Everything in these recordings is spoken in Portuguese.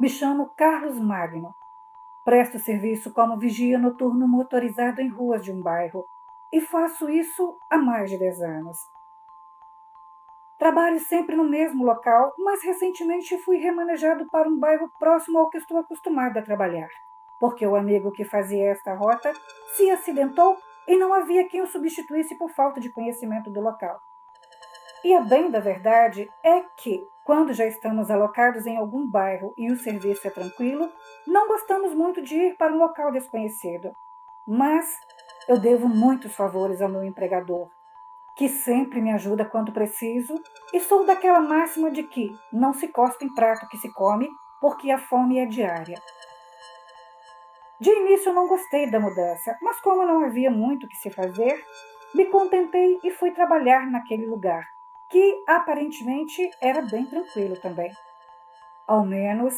Me chamo Carlos Magno. Presto serviço como vigia noturno motorizado em ruas de um bairro e faço isso há mais de 10 anos. Trabalho sempre no mesmo local, mas recentemente fui remanejado para um bairro próximo ao que estou acostumado a trabalhar, porque o amigo que fazia esta rota se acidentou e não havia quem o substituísse por falta de conhecimento do local. E a bem da verdade é que, quando já estamos alocados em algum bairro e o serviço é tranquilo, não gostamos muito de ir para um local desconhecido. Mas eu devo muitos favores ao meu empregador, que sempre me ajuda quando preciso, e sou daquela máxima de que não se cospe em prato que se come, porque a fome é diária. De início eu não gostei da mudança, mas como não havia muito o que se fazer, me contentei e fui trabalhar naquele lugar, que aparentemente era bem tranquilo também. Ao menos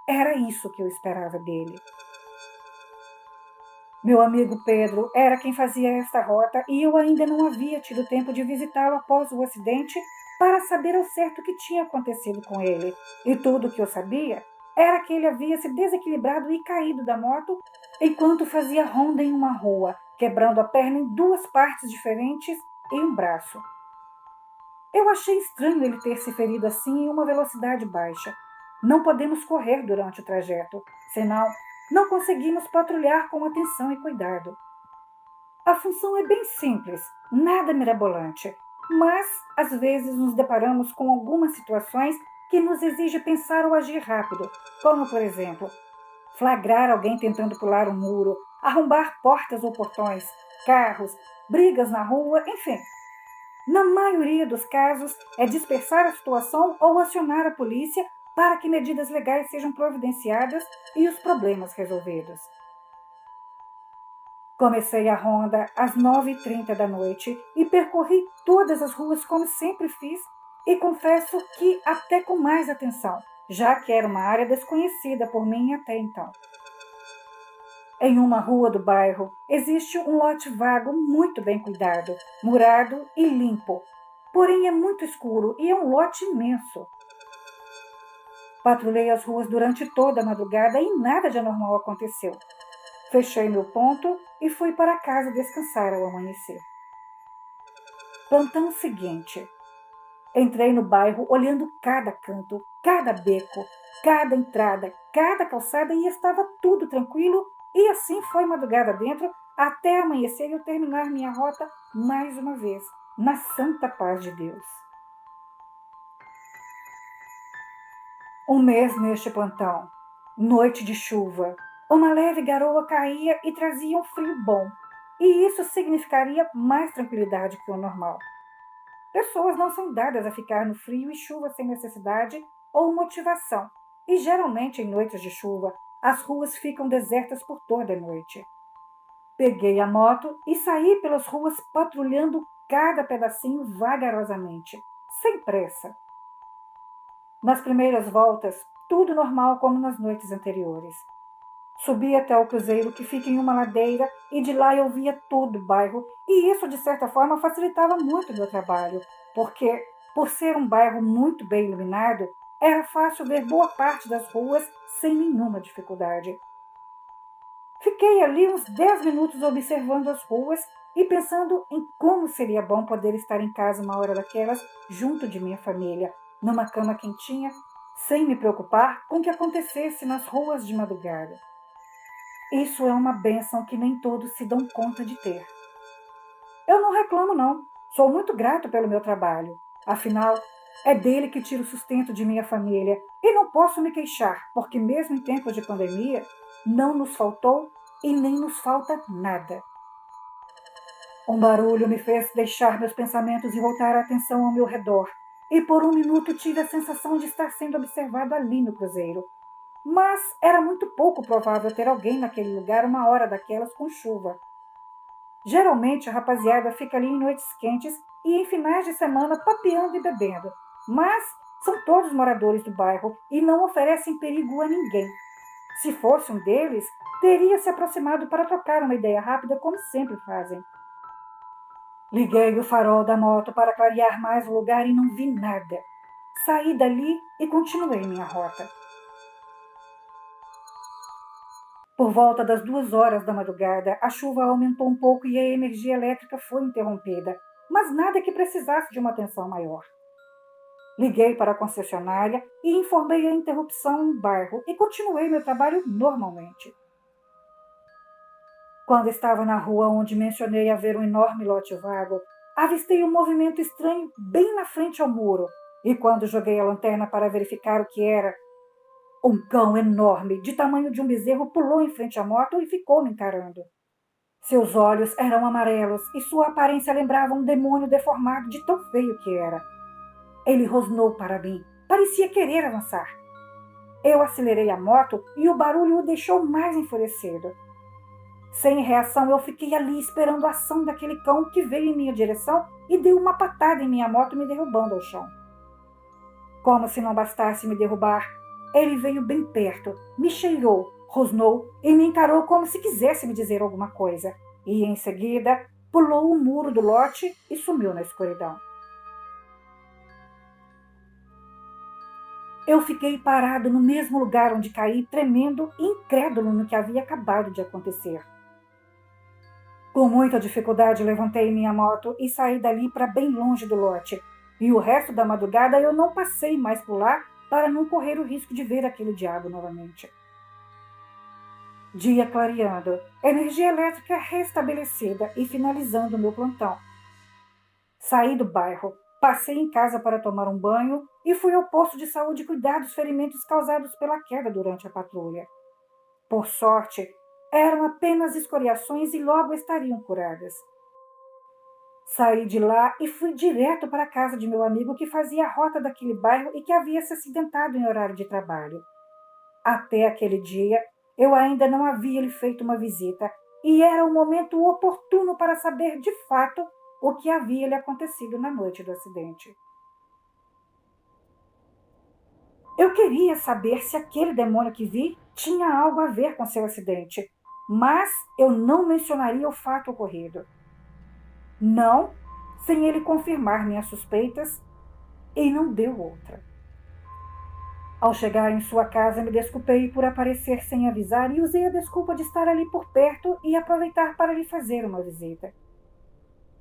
era isso que eu esperava dele. Meu amigo Pedro era quem fazia esta rota e eu ainda não havia tido tempo de visitá-lo após o acidente para saber ao certo o que tinha acontecido com ele. E tudo o que eu sabia era que ele havia se desequilibrado e caído da moto enquanto fazia ronda em uma rua, quebrando a perna em duas partes diferentes e um braço. Eu achei estranho ele ter se ferido assim em uma velocidade baixa. Não podemos correr durante o trajeto, senão não conseguimos patrulhar com atenção e cuidado. A função é bem simples, nada mirabolante, mas às vezes nos deparamos com algumas situações que nos exigem pensar ou agir rápido, como, por exemplo, flagrar alguém tentando pular um muro, arrombar portas ou portões, carros, brigas na rua, enfim. Na maioria dos casos, é dispersar a situação ou acionar a polícia para que medidas legais sejam providenciadas e os problemas resolvidos. Comecei a ronda às 9h30 da noite e percorri todas as ruas como sempre fiz e confesso que até com mais atenção, já que era uma área desconhecida por mim até então. Em uma rua do bairro existe um lote vago muito bem cuidado, murado e limpo. Porém é muito escuro e é um lote imenso. Patrulhei as ruas durante toda a madrugada e nada de anormal aconteceu. Fechei meu ponto e fui para casa descansar ao amanhecer. Plantão seguinte. Entrei no bairro olhando cada canto, cada beco, cada entrada, cada calçada e estava tudo tranquilo e assim foi madrugada dentro até amanhecer e eu terminar minha rota mais uma vez, na santa paz de Deus. Um mês neste plantão. Noite de chuva. Uma leve garoa caía e trazia um frio bom. E isso significaria mais tranquilidade que o normal. Pessoas não são dadas a ficar no frio e chuva sem necessidade ou motivação. E geralmente em noites de chuva, as ruas ficam desertas por toda a noite. Peguei a moto e saí pelas ruas patrulhando cada pedacinho vagarosamente, sem pressa. Nas primeiras voltas, tudo normal como nas noites anteriores. Subi até o cruzeiro que fica em uma ladeira e de lá eu via todo o bairro e isso de certa forma facilitava muito o meu trabalho, porque por ser um bairro muito bem iluminado, era fácil ver boa parte das ruas sem nenhuma dificuldade. Fiquei ali uns 10 minutos observando as ruas e pensando em como seria bom poder estar em casa uma hora daquelas junto de minha família, numa cama quentinha, sem me preocupar com o que acontecesse nas ruas de madrugada. Isso é uma bênção que nem todos se dão conta de ter. Eu não reclamo, não. Sou muito grato pelo meu trabalho. Afinal, é dele que tiro o sustento de minha família e não posso me queixar, porque mesmo em tempos de pandemia, não nos faltou e nem nos falta nada. Um barulho me fez deixar meus pensamentos e voltar a atenção ao meu redor. E por um minuto tive a sensação de estar sendo observado ali no cruzeiro. Mas era muito pouco provável ter alguém naquele lugar uma hora daquelas com chuva. Geralmente a rapaziada fica ali em noites quentes e em finais de semana papeando e bebendo. Mas são todos moradores do bairro e não oferecem perigo a ninguém. Se fosse um deles, teria se aproximado para trocar uma ideia rápida, como sempre fazem. Liguei o farol da moto para clarear mais o lugar e não vi nada. Saí dali e continuei minha rota. Por volta das 2 horas da madrugada, a chuva aumentou um pouco e a energia elétrica foi interrompida, mas nada que precisasse de uma atenção maior. Liguei para a concessionária e informei a interrupção no bairro e continuei meu trabalho normalmente. Quando estava na rua onde mencionei haver um enorme lote vago, avistei um movimento estranho bem na frente ao muro, e quando joguei a lanterna para verificar o que era, um cão enorme, de tamanho de um bezerro, pulou em frente à moto e ficou me encarando. Seus olhos eram amarelos e sua aparência lembrava um demônio deformado de tão feio que era. Ele rosnou para mim, parecia querer avançar. Eu acelerei a moto e o barulho o deixou mais enfurecido. Sem reação, eu fiquei ali esperando a ação daquele cão que veio em minha direção e deu uma patada em minha moto, me derrubando ao chão. Como se não bastasse me derrubar, ele veio bem perto, me cheirou, rosnou e me encarou como se quisesse me dizer alguma coisa. E, em seguida, pulou o muro do lote e sumiu na escuridão. Eu fiquei parado no mesmo lugar onde caí, tremendo e incrédulo no que havia acabado de acontecer. Com muita dificuldade, levantei minha moto e saí dali para bem longe do lote. E o resto da madrugada eu não passei mais por lá para não correr o risco de ver aquele diabo novamente. Dia clareando, energia elétrica restabelecida e finalizando o meu plantão. Saí do bairro, passei em casa para tomar um banho e fui ao posto de saúde cuidar dos ferimentos causados pela queda durante a patrulha. Por sorte, eram apenas escoriações e logo estariam curadas. Saí de lá e fui direto para a casa de meu amigo que fazia a rota daquele bairro e que havia se acidentado em horário de trabalho. Até aquele dia, eu ainda não havia lhe feito uma visita e era o momento oportuno para saber de fato o que havia lhe acontecido na noite do acidente. Eu queria saber se aquele demônio que vi tinha algo a ver com seu acidente, mas eu não mencionaria o fato ocorrido. Não, sem ele confirmar minhas suspeitas, e não deu outra. Ao chegar em sua casa, me desculpei por aparecer sem avisar e usei a desculpa de estar ali por perto e aproveitar para lhe fazer uma visita.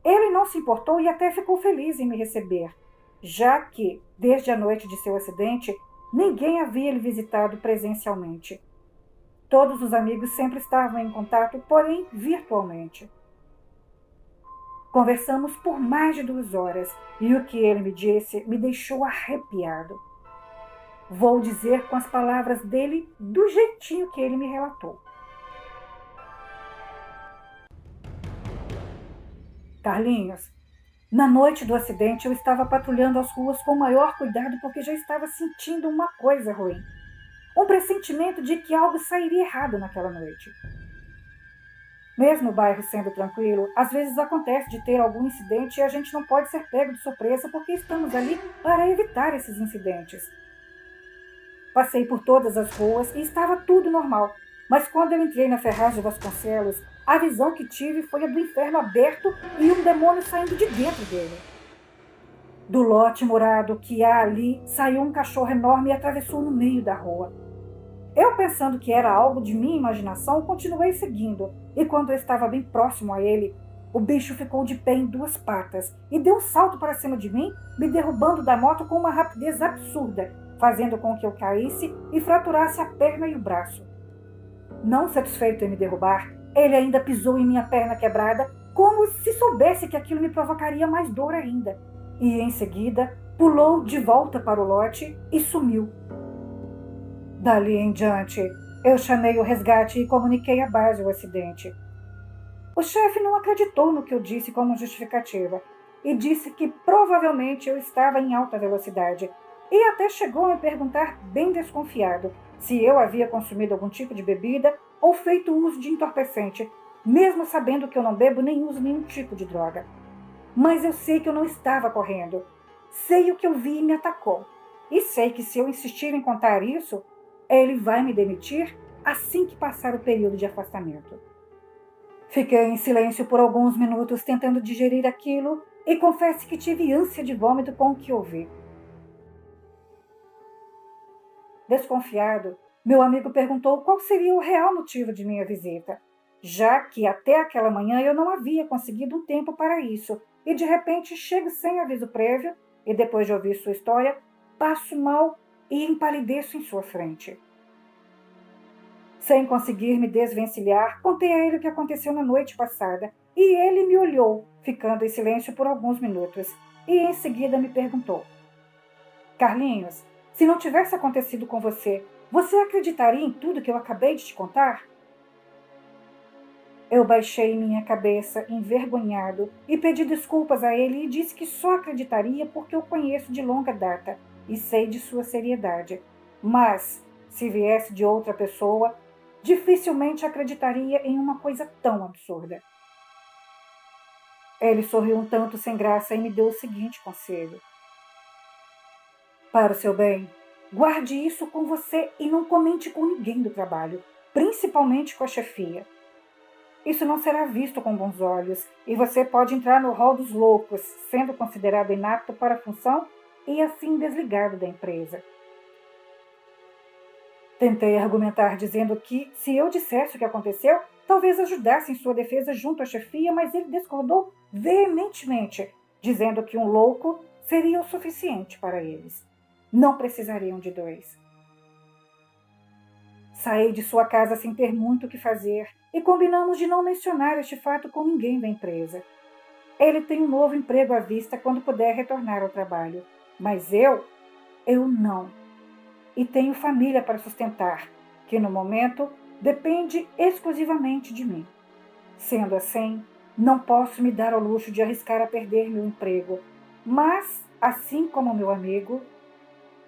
Ele não se importou e até ficou feliz em me receber, já que, desde a noite de seu acidente, ninguém havia lhe visitado presencialmente. Todos os amigos sempre estavam em contato, porém virtualmente. Conversamos por mais de 2 horas e o que ele me disse me deixou arrepiado. Vou dizer com as palavras dele do jeitinho que ele me relatou. Carlinhos, na noite do acidente eu estava patrulhando as ruas com o maior cuidado porque já estava sentindo uma coisa ruim. Um pressentimento de que algo sairia errado naquela noite. Mesmo o bairro sendo tranquilo, às vezes acontece de ter algum incidente e a gente não pode ser pego de surpresa porque estamos ali para evitar esses incidentes. Passei por todas as ruas e estava tudo normal, mas quando eu entrei na Ferraz de Vasconcelos, a visão que tive foi a do inferno aberto e um demônio saindo de dentro dele. Do lote murado que há ali, saiu um cachorro enorme e atravessou no meio da rua. Eu, pensando que era algo de minha imaginação, continuei seguindo, e quando eu estava bem próximo a ele, o bicho ficou de pé em 2 patas e deu um salto para cima de mim, me derrubando da moto com uma rapidez absurda, fazendo com que eu caísse e fraturasse a perna e o braço. Não satisfeito em me derrubar, ele ainda pisou em minha perna quebrada, como se soubesse que aquilo me provocaria mais dor ainda, e em seguida pulou de volta para o lote e sumiu. Dali em diante, eu chamei o resgate e comuniquei à base o acidente. O chefe não acreditou no que eu disse como justificativa e disse que provavelmente eu estava em alta velocidade e até chegou a me perguntar, bem desconfiado, se eu havia consumido algum tipo de bebida ou feito uso de entorpecente, mesmo sabendo que eu não bebo nem uso nenhum tipo de droga. Mas eu sei que eu não estava correndo. Sei o que eu vi e me atacou. E sei que se eu insistir em contar isso, ele vai me demitir assim que passar o período de afastamento. Fiquei em silêncio por alguns minutos tentando digerir aquilo e confesso que tive ânsia de vômito com o que ouvi. Desconfiado, Meu amigo perguntou qual seria o real motivo de minha visita, já que até aquela manhã eu não havia conseguido um tempo para isso, e de repente chego sem aviso prévio e, depois de ouvir sua história, passo mal e empalideço em sua frente. Sem conseguir me desvencilhar, contei a ele o que aconteceu na noite passada, e ele me olhou, ficando em silêncio por alguns minutos, e em seguida me perguntou: Carlinhos, se não tivesse acontecido com você, você acreditaria em tudo que eu acabei de te contar? Eu baixei minha cabeça, envergonhado, e pedi desculpas a ele e disse que só acreditaria porque o conheço de longa data e sei de sua seriedade. Mas, se viesse de outra pessoa, dificilmente acreditaria em uma coisa tão absurda. Ele sorriu um tanto sem graça e me deu o seguinte conselho: para o seu bem, guarde isso com você e não comente com ninguém do trabalho, principalmente com a chefia. Isso não será visto com bons olhos e você pode entrar no rol dos loucos, sendo considerado inapto para a função e assim desligado da empresa. Tentei argumentar dizendo que, se eu dissesse o que aconteceu, talvez ajudasse em sua defesa junto à chefia, mas ele discordou veementemente, dizendo que um louco seria o suficiente para eles. Não precisariam de dois. Saí de sua casa sem ter muito o que fazer e combinamos de não mencionar este fato com ninguém da empresa. Ele tem um novo emprego à vista quando puder retornar ao trabalho, mas eu não. E tenho família para sustentar, que no momento depende exclusivamente de mim. Sendo assim, não posso me dar ao luxo de arriscar a perder meu emprego, mas, assim como meu amigo,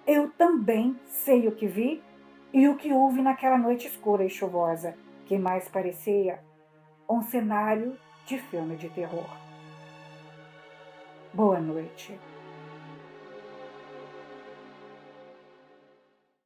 eu também sei o que vi e o que houve naquela noite escura e chuvosa, que mais parecia um cenário de filme de terror. Boa noite.